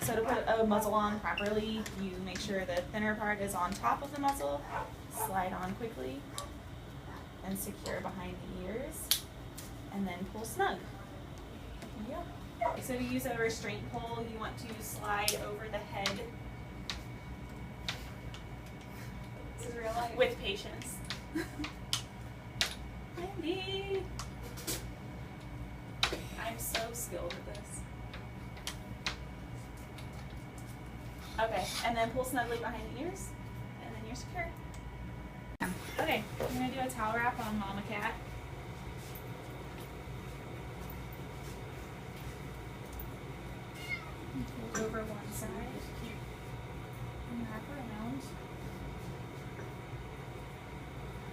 So to put a muzzle on properly, you make sure the thinner part is on top of the muzzle, slide on quickly, and secure behind the ears, and then pull snug. Yeah. So to use a restraint pole, you want to slide over the head. This is real life. With patience. Wendy! I'm so skilled at this. Okay, and then pull snugly behind the ears, and then you're secure. Okay, I'm gonna do a towel wrap on Mama Cat. Hold over one side, and wrap around,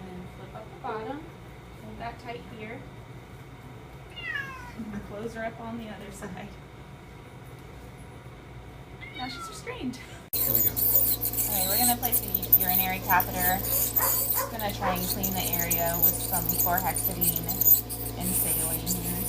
and flip up the bottom. Hold that tight here. And close her up on the other side. Now she's restrained. Here we go. Alright, we're going to place a urinary catheter. Just going to try and clean the area with some chlorhexidine and saline here.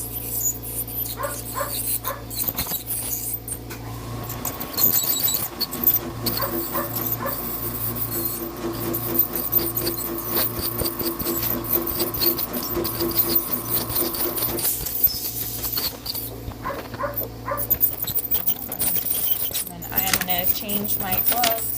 I'm going to change my gloves.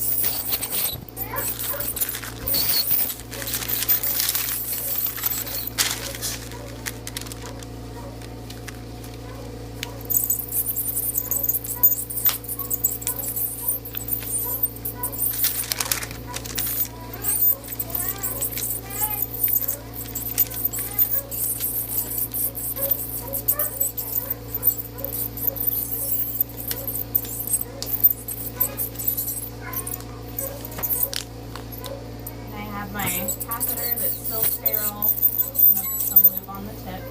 My catheter that's still sterile. I'm going to put some lube on the tip.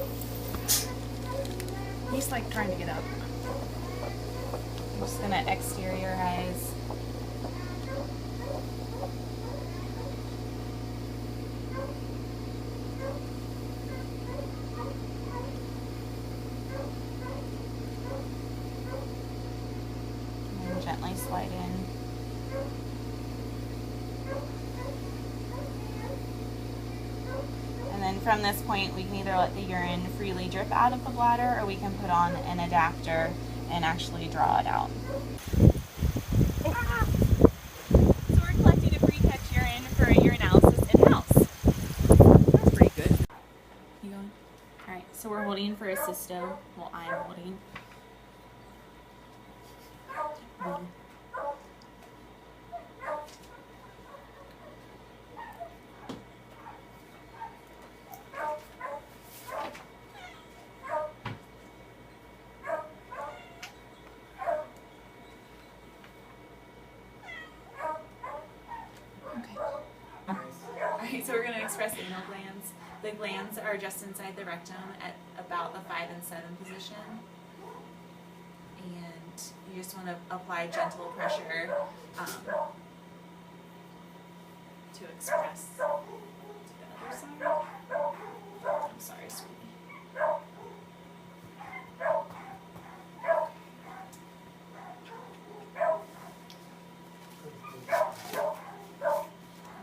He's like trying to get up. I'm just going to exteriorize. And then gently slide in. And then from this point, we can either let the urine freely drip out of the bladder, or we can put on an adapter and actually draw it out. So we're collecting a pre-catch urine for a urinalysis in-house. That's pretty good. You going? Alright, so we're holding for a cysto. Well, I'm holding. Alright, so we're going to express anal glands. The glands are just inside the rectum at about the 5 and 7 position. And you just want to apply gentle pressure to express to the other side. I'm sorry, sweetie.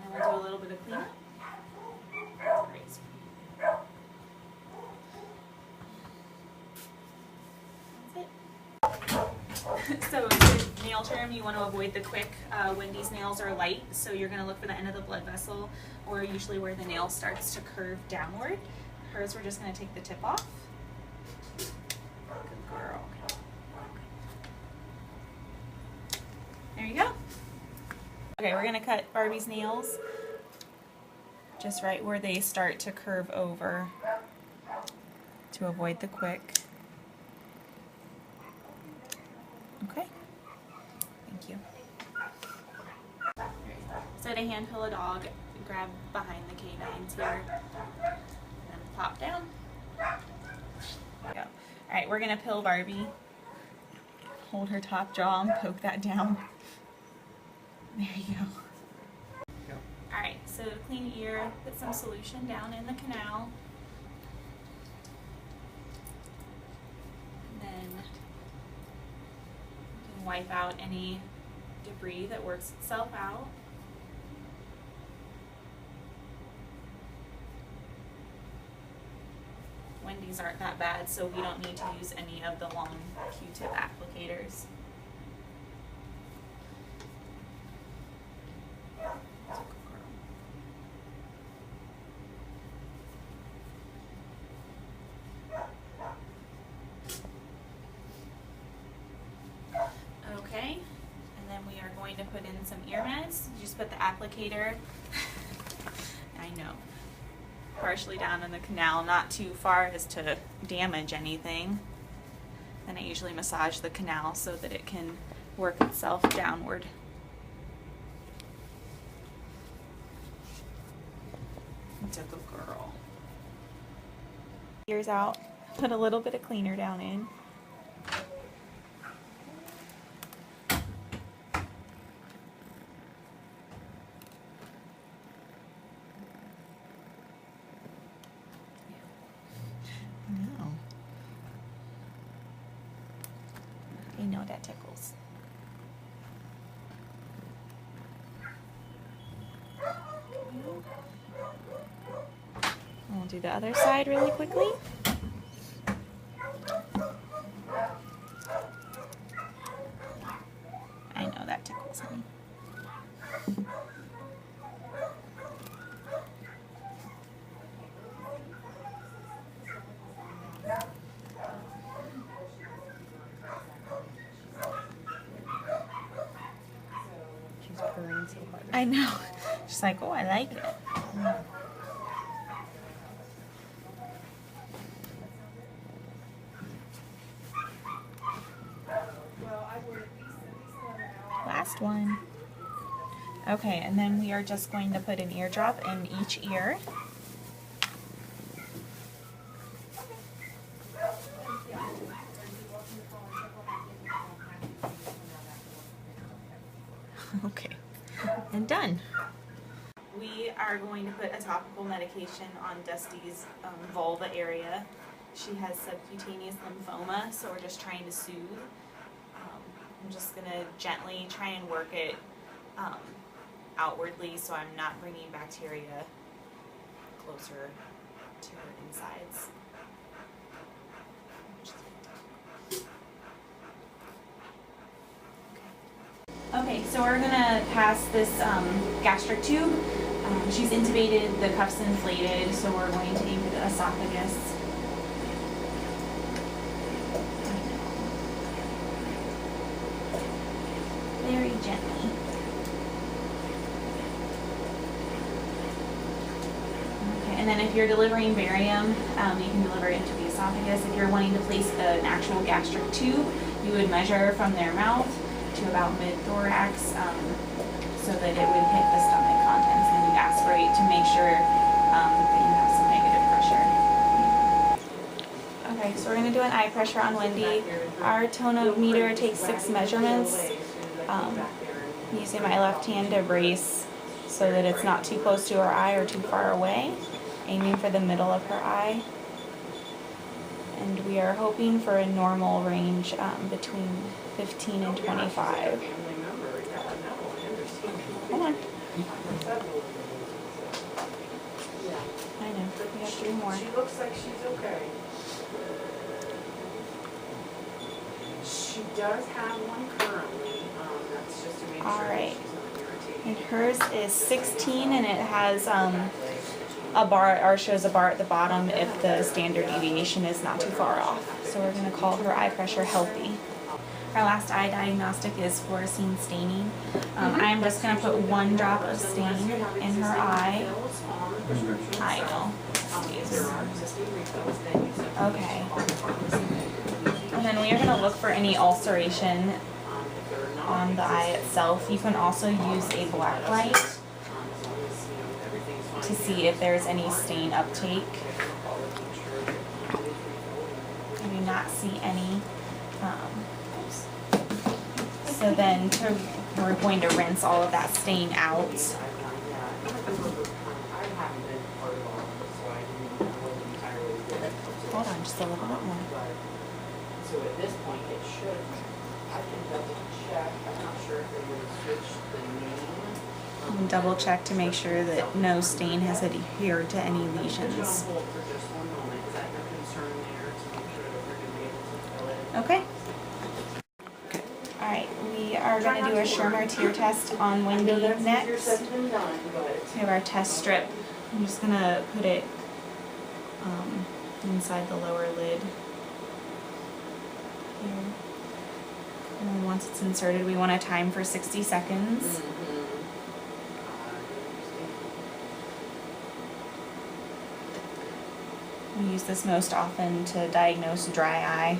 And then we'll do a little bit of cleanup. Great, sweetie. That's it. So with nail trim, you want to avoid the quick. Wendy's nails are light, so you're going to look for the end of the blood vessel, or usually where the nail starts to curve downward. Hers, we're just going to take the tip off. Good girl. There you go. Okay, we're going to cut Barbie's nails just right where they start to curve over to avoid the quick. Okay, thank you. So to hand pull a dog, grab behind the canines here, and then pop down. There we go. Alright, we're going to pill Barbie. Hold her top jaw and poke that down. There you go. Alright, so to clean ear, put some solution down in the canal. And then and wipe out any debris that works itself out. Wendy's aren't that bad, so we don't need to use any of the long Q-tip applicators. Okay, and then we are going to put in some ear meds. Just put the applicator, I know, partially down in the canal, not too far as to damage anything. Then I usually massage the canal so that it can work itself downward. It's a good girl. Ears out, put a little bit of cleaner down in. I know that tickles. We'll do the other side really quickly. I know that tickles, honey. So hard. I know. She's like, oh, I like it. Last one. Okay, and then we are just going to put an eardrop in each ear. Okay, and done. We are going to put a topical medication on Dusty's vulva area. She has subcutaneous lymphoma, so we're just trying to soothe. I'm just going to gently try and work it outwardly so I'm not bringing bacteria closer to her insides. Okay, so we're gonna pass this gastric tube. She's intubated, the cuff's inflated, so we're going to aim for the esophagus. Very gently. Okay, and then if you're delivering barium, you can deliver it into the esophagus. If you're wanting to place an actual gastric tube, you would measure from their mouth to about mid-thorax so that it would hit the stomach contents, and you'd aspirate to make sure that you have some negative pressure. Okay, so we're going to do an eye pressure on Wendy. Our tonometer takes 6 measurements. I'm using my left hand to brace so that it's not too close to her eye or too far away, aiming for the middle of her eye. And we are hoping for a normal range between 15 and 25. Hold on. I know, we have 3 more. She looks like she's okay. She does have one currently. That's just to make All sure right. she's not irritated. And hers is 16, and it has a bar, or shows a bar at the bottom if the standard deviation is not too far off. So we're going to call her eye pressure healthy. Our last eye diagnostic is fluorescein staining. I'm just going to put 1 drop of stain in her eye. I know. Okay. And then we are going to look for any ulceration on the eye itself. You can also use a black light to see if there's any stain uptake. I do not see any. So then we're going to rinse all of that stain out. Hold on just a little bit more. So at this point, it should. I can double check. And double check to make sure that no stain has adhered to any lesions. Just hold for just one moment. Is that your concern there to make sure that we're going to be able to fill it? Okay. Alright, we are going to do a Schirmer tear test on Wendy next. We have our test strip. I'm just going to put it inside the lower lid here. And then once it's inserted, we want to time for 60 seconds. We use this most often to diagnose dry eye.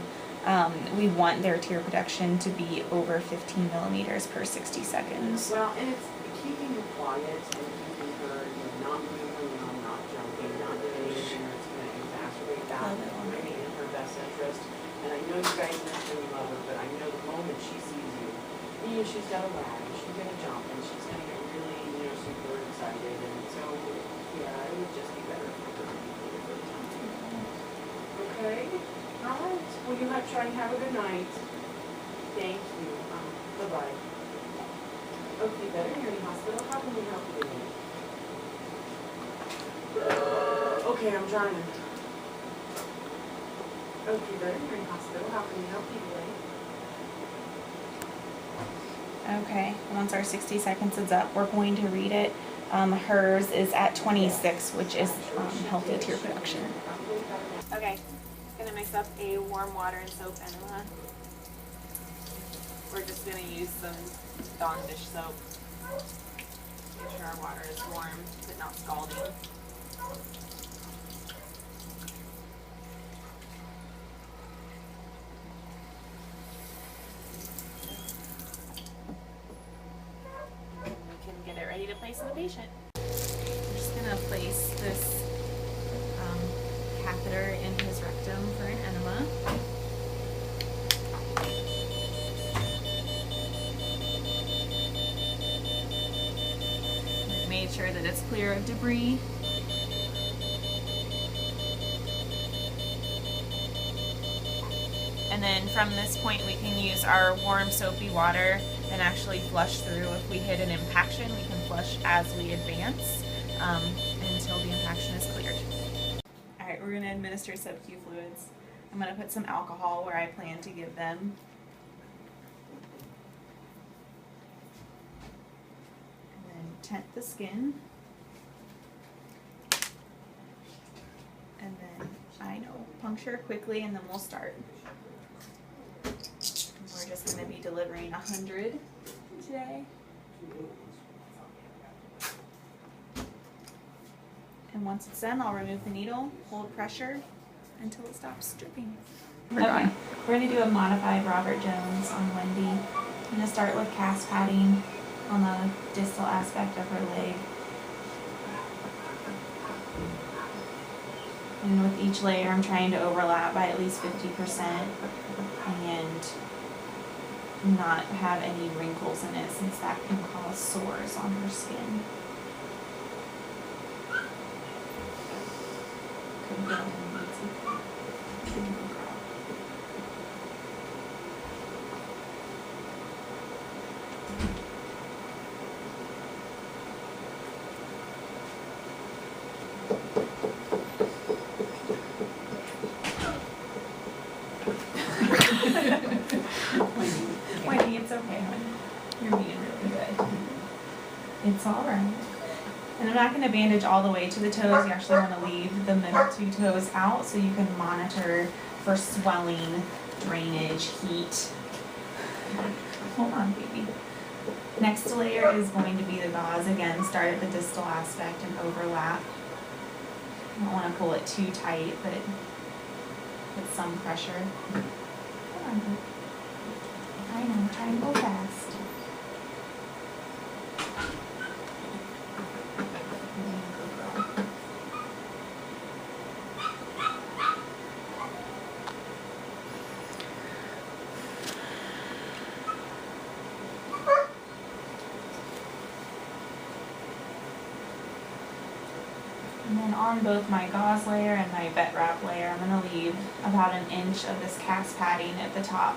We want their tear production to be over 15 millimeters per 60 seconds. Well, and it's keeping her quiet and keeping her, not moving, not jumping, not doing anything that's going to exacerbate that. Maybe in her best interest. And I know you guys mentioned you love her, but I know the moment she sees you, she's got a wag, she's going to jump, and she's going to get really, super excited. And so, yeah, it would just be better for her to be here for the time. Okay? All right. Well, you might try and have a good night. Thank you. Bye-bye. Okay, veterinary hospital. How can we help you today? Okay, I'm trying. Okay, veterinary hospital. How can we help you today? Okay, once our 60 seconds is up, we're going to read it. Hers is at 26, which is healthy tear production. Okay, gonna mix up a warm water and soap enema. We're just gonna use some Dawn dish soap. Make sure our water is warm, but not scalding. We can get it ready to place in the patient. I'm just gonna place this catheter in his rectum for an enema. We've made sure that it's clear of debris. And then from this point we can use our warm soapy water and actually flush through. If we hit an impaction, we can flush as we advance until the impaction is cleared. Alright, we're going to administer sub-Q fluids. I'm going to put some alcohol where I plan to give them. And then tent the skin. And then, puncture quickly and then we'll start. We're just going to be delivering 100 today. And once it's done, I'll remove the needle, hold pressure until it stops dripping. Okay, we're going to do a modified Robert Jones on Wendy. I'm going to start with cast padding on the distal aspect of her leg. And with each layer, I'm trying to overlap by at least 50% and not have any wrinkles in it, since that can cause sores on her skin. Wendy, it's okay, honey. You're being really good. It's alright. And I'm not going to bandage all the way to the toes. You actually want to leave the middle two toes out so you can monitor for swelling, drainage, heat. Hold on, baby. Next layer is going to be the gauze. Again, start at the distal aspect and overlap. You don't want to pull it too tight, but with some pressure. Hold on, baby. I know, try and go fast. And then on both my gauze layer and my vet wrap layer, I'm going to leave about 1 inch of this cast padding at the top.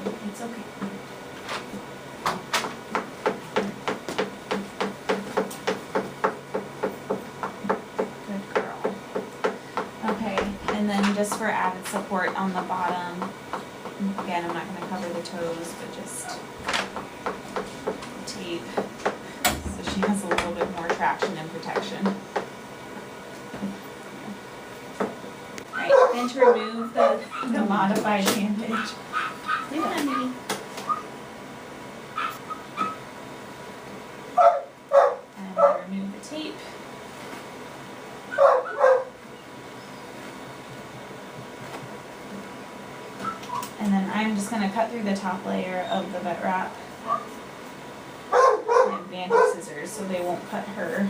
It's okay. Good girl. Okay, and then just for added support on the bottom, again, I'm not going to cover the toes, but just tape so she has a little bit more traction and protection. Alright, then to remove the modified bandage. Hey, honey. And then remove the tape. And then I'm just going to cut through the top layer of the vet wrap and bandage scissors so they won't cut her.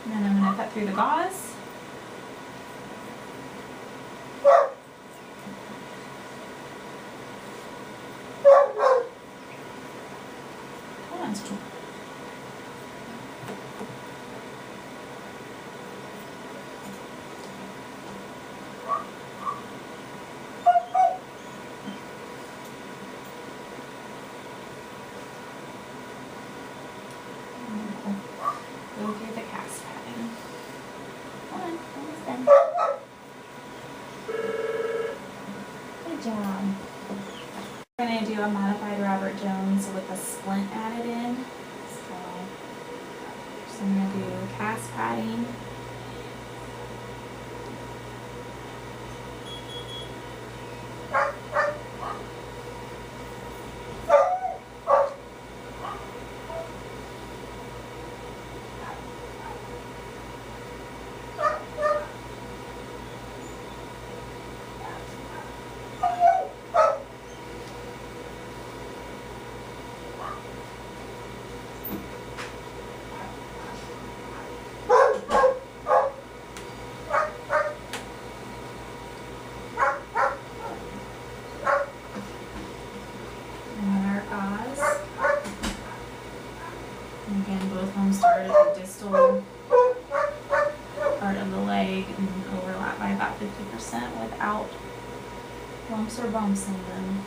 And then I'm going to cut through the gauze. Come on, Stu. Go through the cast padding. Come on, almost done. Good job. We're going to do a modified Robert Jones with a splint added in. So I'm going to do cast padding. And again, both of them start at the distal part of the leg and overlap by about 50% without lumps or bumps in them.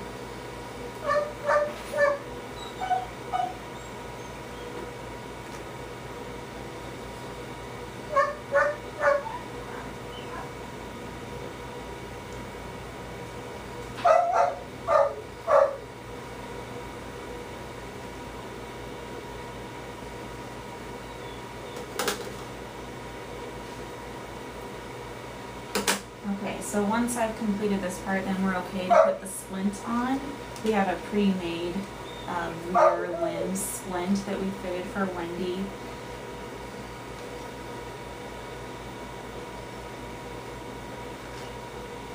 Okay, so once I've completed this part, then we're okay to put the splint on. We have a pre-made rear limb splint that we fitted for Wendy.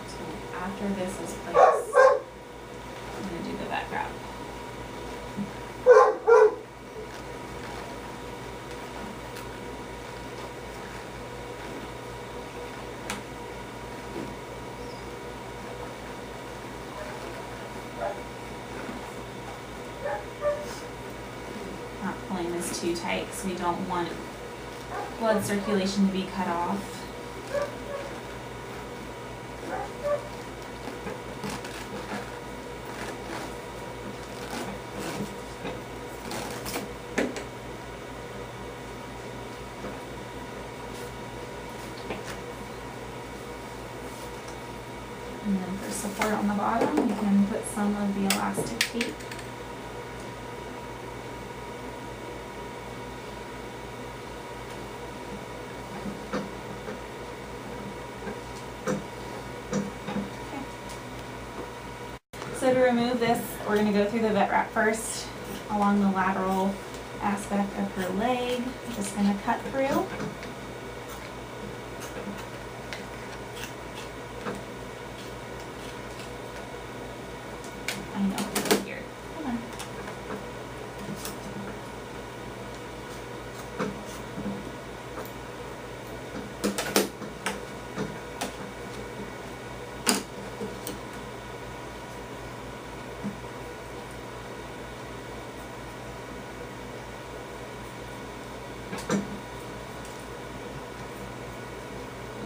So after this is placed, I'm going to do the vet wrap. Not pulling this too tight because we don't want blood circulation to be cut off. And then for support on the bottom, you can put some of the elastic tape. So to remove this, we're going to go through the vet wrap first along the lateral aspect of her leg. I'm just going to cut through. I know, here. Come on.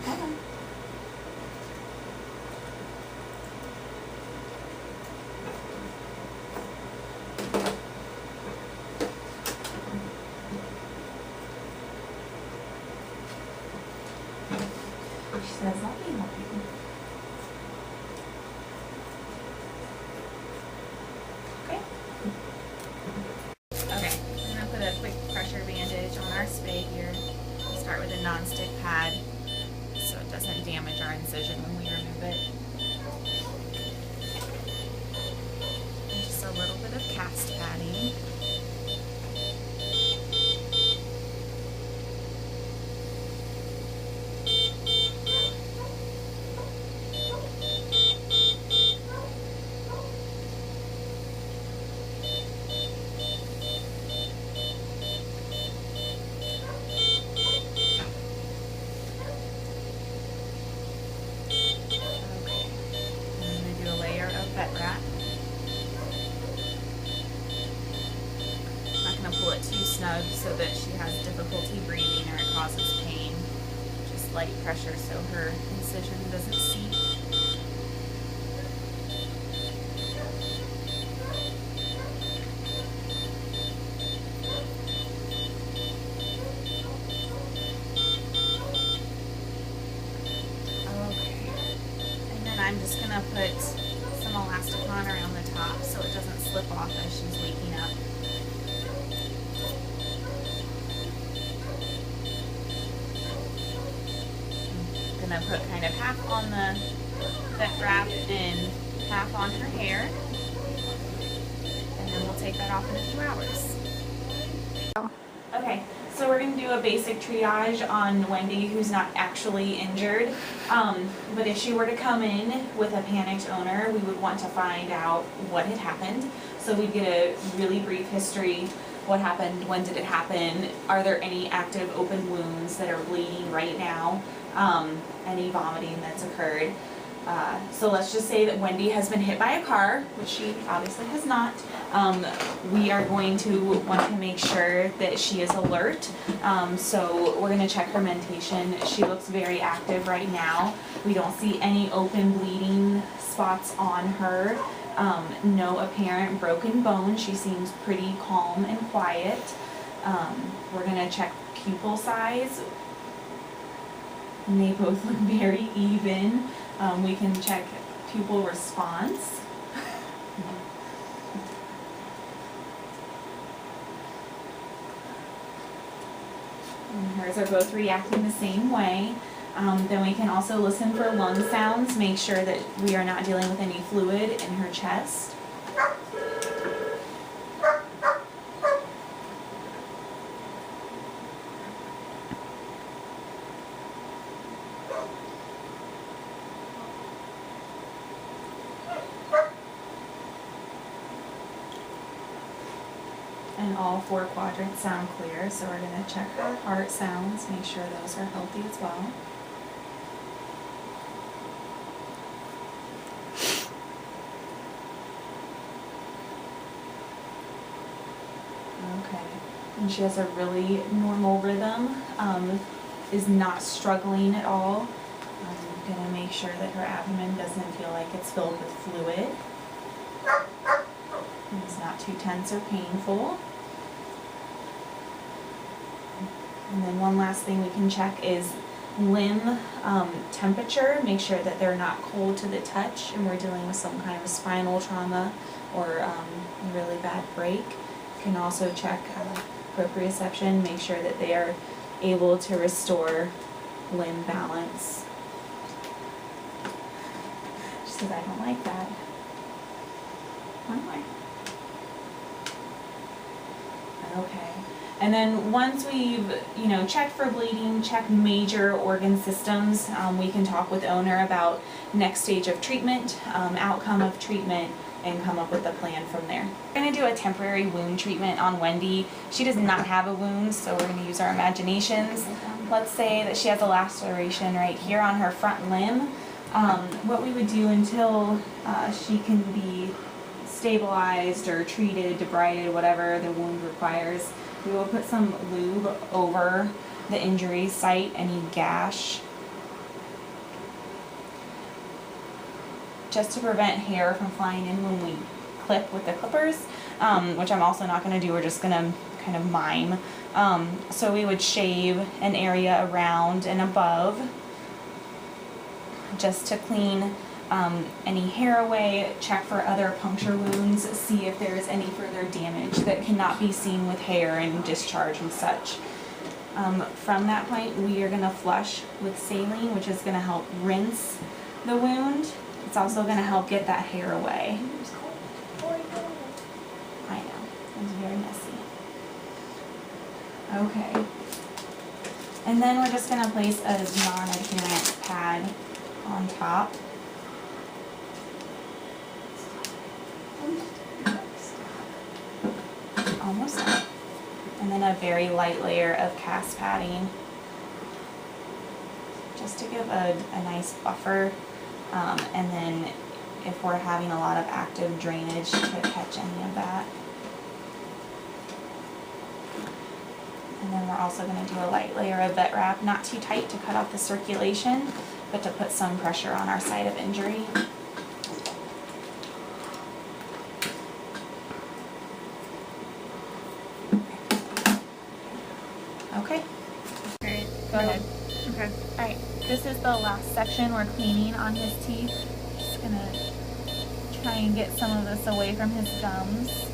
Come on. Okay. Okay, I'm gonna put a quick pressure bandage on our spay here. We'll start with a non-stick pad so it doesn't damage our incision when we remove it. And just a little bit of cast padding. Vet wrap. I'm not going to pull it too snug so that she has difficulty breathing or it causes pain. Just light pressure so her incision doesn't seep. Okay. And then I'm just going to put some elasticon around the top so it doesn't slip off as she's waking up. I'm gonna put kind of half on the vet wrap and half on her hair, and then we'll take that off in a few hours. Okay, so we're going to do a basic triage on Wendy, who's not actually injured. But if she were to come in with a panicked owner, we would want to find out what had happened. So we'd get a really brief history. What happened? When did it happen? Are there any active open wounds that are bleeding right now? Any vomiting that's occurred? So let's just say that Wendy has been hit by a car, which she obviously has not. We are going to want to make sure that she is alert. So we're going to check her mentation. She looks very active right now. We don't see any open bleeding spots on her. No apparent broken bone. She seems pretty calm and quiet. We're going to check pupil size. And they both look very even. We can check pupil response. And hers are both reacting the same way. Then we can also listen for lung sounds, make sure that we are not dealing with any fluid in her chest. And all 4 quadrants sound clear, so we're going to check her heart sounds, make sure those are healthy as well. Okay, and she has a really normal rhythm, is not struggling at all. I'm going to make sure that her abdomen doesn't feel like it's filled with fluid. It's not too tense or painful. And then one last thing we can check is limb temperature. Make sure that they're not cold to the touch and we're dealing with some kind of spinal trauma or a really bad break. You can also check proprioception. Make sure that they are able to restore limb balance. Just because I don't like that. One more. Okay. And then once we've, checked for bleeding, checked major organ systems, we can talk with owner about next stage of treatment, outcome of treatment, and come up with a plan from there. We're going to do a temporary wound treatment on Wendy. She does not have a wound, so we're going to use our imaginations. Let's say that she has a laceration right here on her front limb. What we would do until she can be stabilized or treated, debrided, whatever the wound requires, we will put some lube over the injury site, any gash, just to prevent hair from flying in when we clip with the clippers, which I'm also not going to do. We're just going to kind of mime. So we would shave an area around and above just to clean any hair away, check for other puncture wounds, see if there is any further damage that cannot be seen with hair and discharge and such. From that point, we are going to flush with saline, which is going to help rinse the wound. It's also going to help get that hair away. I know, it's very messy. Okay. And then we're just going to place a non-adherent pad on top. Almost done. And then a very light layer of cast padding, just to give a nice buffer, and then if we're having a lot of active drainage, to catch any of that. And then we're also going to do a light layer of vet wrap, not too tight to cut off the circulation, but to put some pressure on our site of injury. Okay. Alright, go ahead. Okay. Alright, this is the last section we're cleaning on his teeth. Just gonna try and get some of this away from his gums.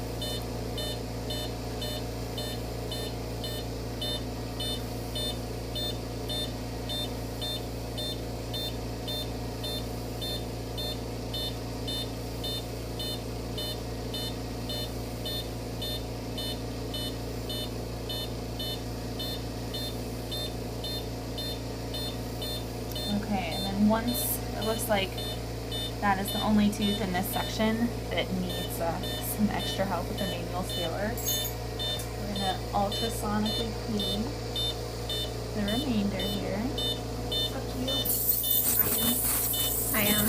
Okay, and then once it looks like that is the only tooth in this section that needs some extra help with the manual scaler, we're going to ultrasonically clean the remainder here. Up to you. I am.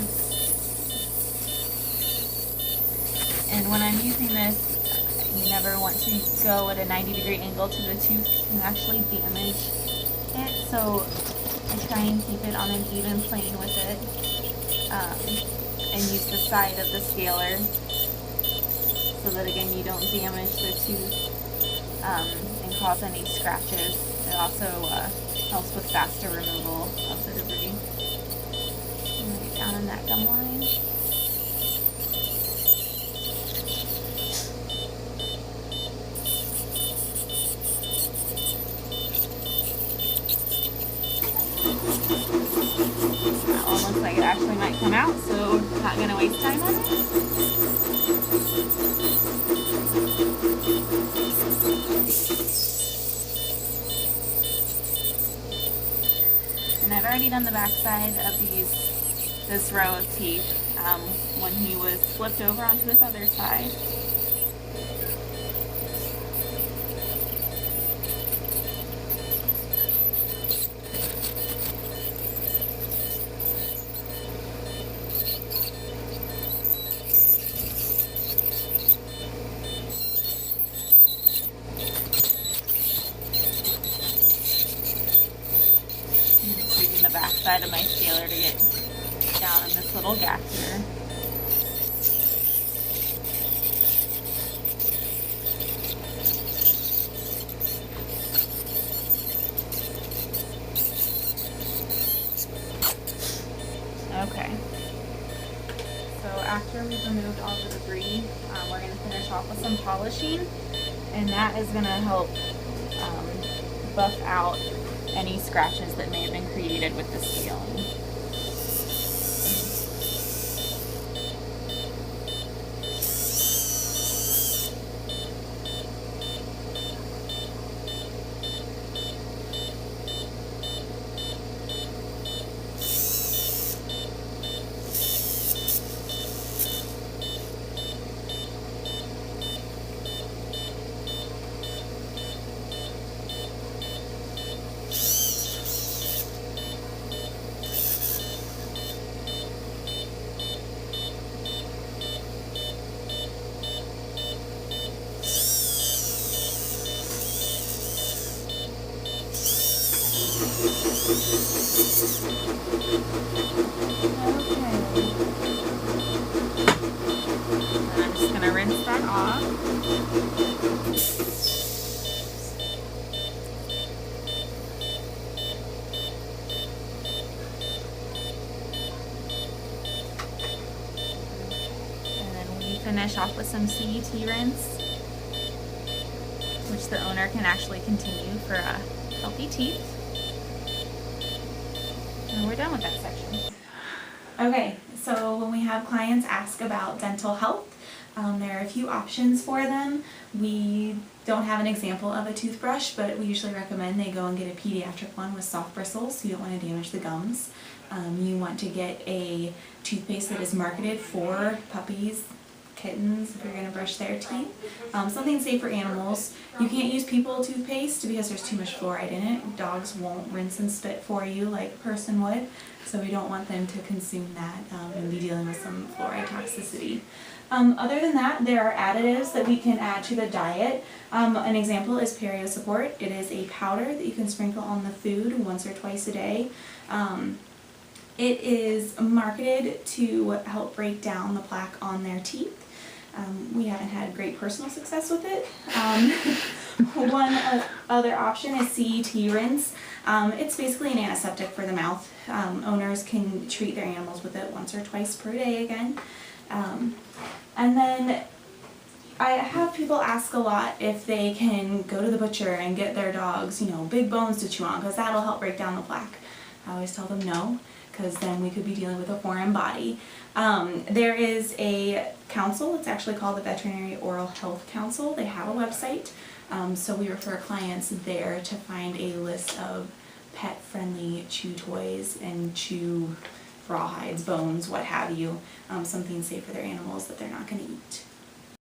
And when I'm using this, you never want to go at a 90-degree angle to the tooth and actually damage it, so I try and keep it on an even plane with it, and use the side of the scaler so that, again, you don't damage the tooth and cause any scratches. It also helps with faster removal of the debris. Right down in that gum line. That one looks like it actually might come out, so not going to waste time on it. And I've already done the back side of this row of teeth when he was flipped over onto this other side. Using the back side of my scaler to get down in this little gap here. Okay. So after we've removed all the debris, we're going to finish off with some polishing, and that is going to help buff out any scratches that may have been created with the scaling. finish off with some CET rinse, which the owner can actually continue for healthy teeth. And we're done with that section. Okay, so when we have clients ask about dental health, there are a few options for them. We don't have an example of a toothbrush, but we usually recommend they go and get a pediatric one with soft bristles, so you don't want to damage the gums. You want to get a toothpaste that is marketed for puppies, kittens, if you're going to brush their teeth. Something safe for animals. You can't use people toothpaste because there's too much fluoride in it. Dogs won't rinse and spit for you like a person would, so we don't want them to consume that and be dealing with some fluoride toxicity. Other than that, there are additives that we can add to the diet. An example is Perio Support. It is a powder that you can sprinkle on the food once or twice a day. It is marketed to help break down the plaque on their teeth. We haven't had great personal success with it. One other option is CET rinse. It's basically an antiseptic for the mouth. Owners can treat their animals with it once or twice per day again. And then I have people ask a lot if they can go to the butcher and get their dogs, big bones to chew on, because that'll help break down the plaque. I always tell them no, because then we could be dealing with a foreign body. There is a council, it's actually called the Veterinary Oral Health Council. They have a website, so we refer clients there to find a list of pet-friendly chew toys and chew rawhides, bones, what have you, something safe for their animals that they're not going to eat.